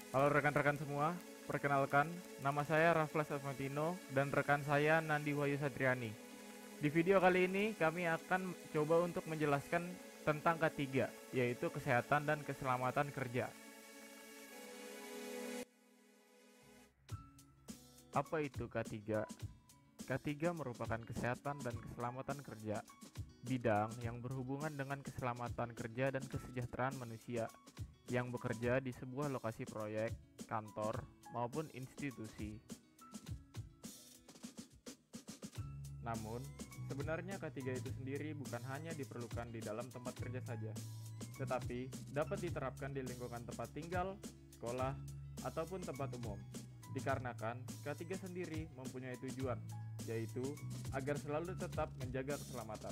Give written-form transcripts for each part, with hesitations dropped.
Halo rekan-rekan semua, perkenalkan, nama saya Raffles Asmatino dan rekan saya Nandi Wahyu Satriani. Di video kali ini kami akan coba untuk menjelaskan tentang K3, yaitu kesehatan dan keselamatan kerja. Apa itu K3? K3 merupakan kesehatan dan keselamatan kerja, bidang yang berhubungan dengan keselamatan kerja dan kesejahteraan manusia yang bekerja di sebuah lokasi proyek, kantor, maupun institusi. Namun, sebenarnya K3 itu sendiri bukan hanya diperlukan di dalam tempat kerja saja, tetapi dapat diterapkan di lingkungan tempat tinggal, sekolah, ataupun tempat umum. Dikarenakan K3 sendiri mempunyai tujuan, yaitu agar selalu tetap menjaga keselamatan.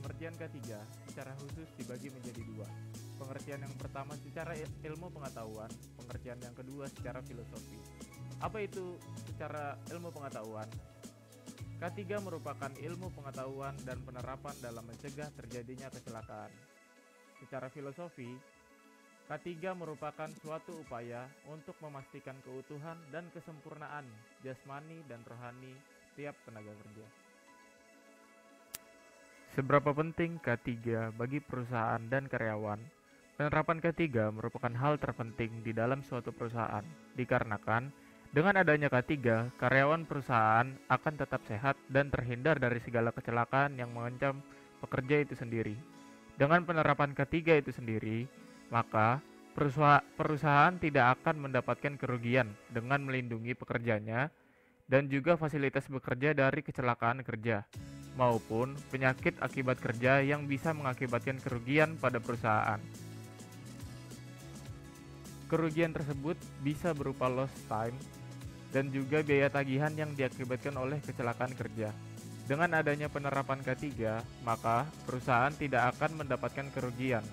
Pengertian K3 secara khusus dibagi menjadi dua. Pengertian yang pertama secara ilmu pengetahuan, pengertian yang kedua secara filosofi. Apa itu secara ilmu pengetahuan? K3 merupakan ilmu pengetahuan dan penerapan dalam mencegah terjadinya kecelakaan. Secara filosofi, K3 merupakan suatu upaya untuk memastikan keutuhan dan kesempurnaan jasmani dan rohani tiap tenaga kerja. Seberapa penting K3 bagi perusahaan dan karyawan? Penerapan K3 merupakan hal terpenting di dalam suatu perusahaan, dikarenakan dengan adanya K3, karyawan perusahaan akan tetap sehat dan terhindar dari segala kecelakaan yang mengancam pekerja itu sendiri. Dengan penerapan K3 itu sendiri, maka perusahaan tidak akan mendapatkan kerugian dengan melindungi pekerjanya dan juga fasilitas bekerja dari kecelakaan kerja maupun penyakit akibat kerja yang bisa mengakibatkan kerugian pada perusahaan. Kerugian tersebut bisa berupa lost time dan juga biaya tagihan yang diakibatkan oleh kecelakaan kerja. Dengan adanya penerapan K3, maka perusahaan tidak akan mendapatkan kerugian.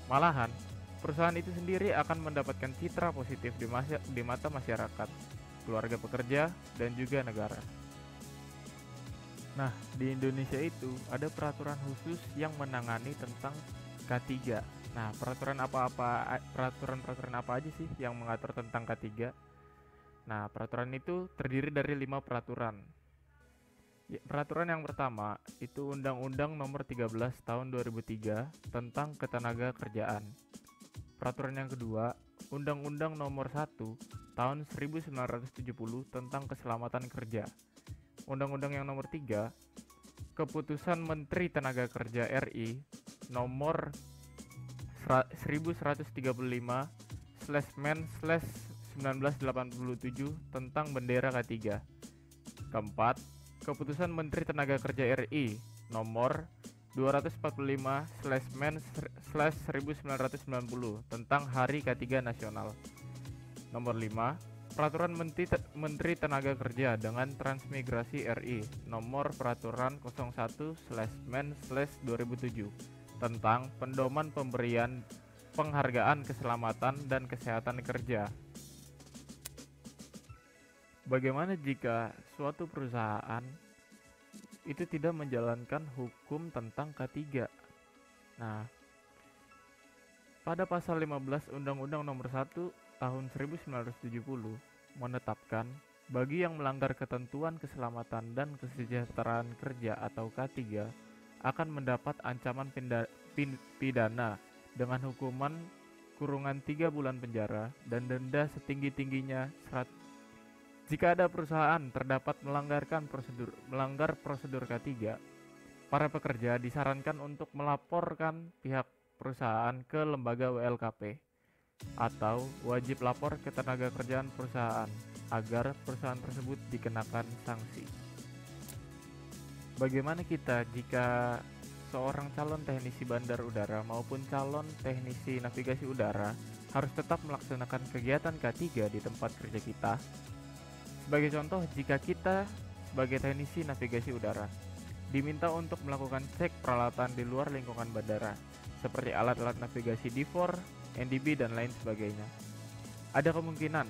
Malahan, perusahaan itu sendiri akan mendapatkan citra positif di mata masyarakat, keluarga pekerja, dan juga negara. Nah, di Indonesia itu ada peraturan khusus yang menangani tentang K3. Nah, peraturan-peraturan apa aja sih yang mengatur tentang K3? Nah, peraturan itu terdiri dari 5 peraturan. Peraturan yang pertama itu Undang-Undang Nomor 13 Tahun 2003 tentang Ketenagakerjaan. Peraturan yang kedua, Undang-Undang Nomor 1 Tahun 1970 tentang Keselamatan Kerja. Undang-Undang yang nomor 3, Keputusan Menteri Tenaga Kerja RI nomor 1135/Men/1987 tentang bendera K3. Keempat, Keputusan Menteri Tenaga Kerja RI nomor 245/Men/1990 tentang Hari K3 Nasional. Nomor 5, Peraturan Menteri Tenaga Kerja dengan Transmigrasi RI Nomor Peraturan 01/Men/2007 tentang pendoman pemberian penghargaan keselamatan dan kesehatan kerja. Bagaimana jika suatu perusahaan itu tidak menjalankan hukum tentang K3? Nah, pada pasal 15 Undang-Undang Nomor 1 Tahun 1970 menetapkan bagi yang melanggar ketentuan keselamatan dan kesejahteraan kerja atau K3 akan mendapat ancaman pidana dengan hukuman kurungan 3 bulan penjara dan denda setinggi-tingginya jika ada perusahaan terdapat melanggar prosedur K3. Para pekerja disarankan untuk melaporkan pihak perusahaan ke lembaga WLKP atau wajib lapor ketenagakerjaan perusahaan agar perusahaan tersebut dikenakan sanksi. Bagaimana kita jika seorang calon teknisi bandar udara maupun calon teknisi navigasi udara harus tetap melaksanakan kegiatan K3 di tempat kerja kita? Sebagai contoh, jika kita sebagai teknisi navigasi udara diminta untuk melakukan cek peralatan di luar lingkungan bandara seperti alat-alat navigasi D4, NDB, dan lain sebagainya. Ada kemungkinan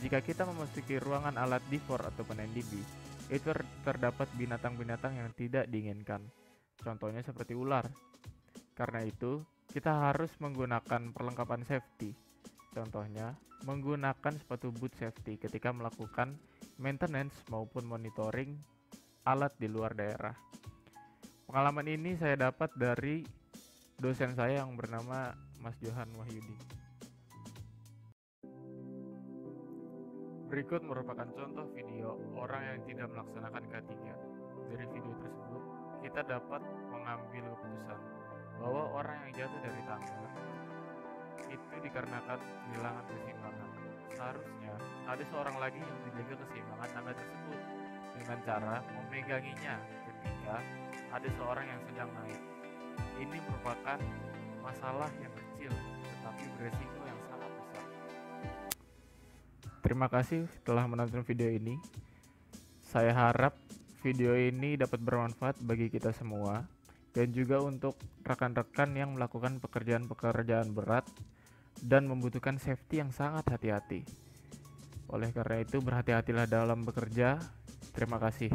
jika kita memasuki ruangan alat D4 ataupun NDB, itu terdapat binatang-binatang yang tidak diinginkan. Contohnya seperti ular. Karena itu, kita harus menggunakan perlengkapan safety. Contohnya, menggunakan sepatu boot safety ketika melakukan maintenance maupun monitoring alat di luar daerah. Pengalaman ini saya dapat dari dosen saya yang bernama Mas Johan Wahyudi. Berikut merupakan contoh video orang yang tidak melaksanakan K3. Dari video tersebut, kita dapat mengambil keputusan bahwa orang yang jatuh dari tangga itu dikarenakan kehilangan keseimbangan. Seharusnya ada seorang lagi yang menjaga keseimbangan tangga tersebut dengan cara memeganginya ketika ada seorang yang sedang naik. Ini merupakan masalah yang kecil tetapi beresiko yang sangat besar. Terima kasih telah menonton video ini. Saya harap video ini dapat bermanfaat bagi kita semua dan juga untuk rekan-rekan yang melakukan pekerjaan-pekerjaan berat dan membutuhkan safety yang sangat hati-hati. Oleh karena itu, berhati-hatilah dalam bekerja. Terima kasih.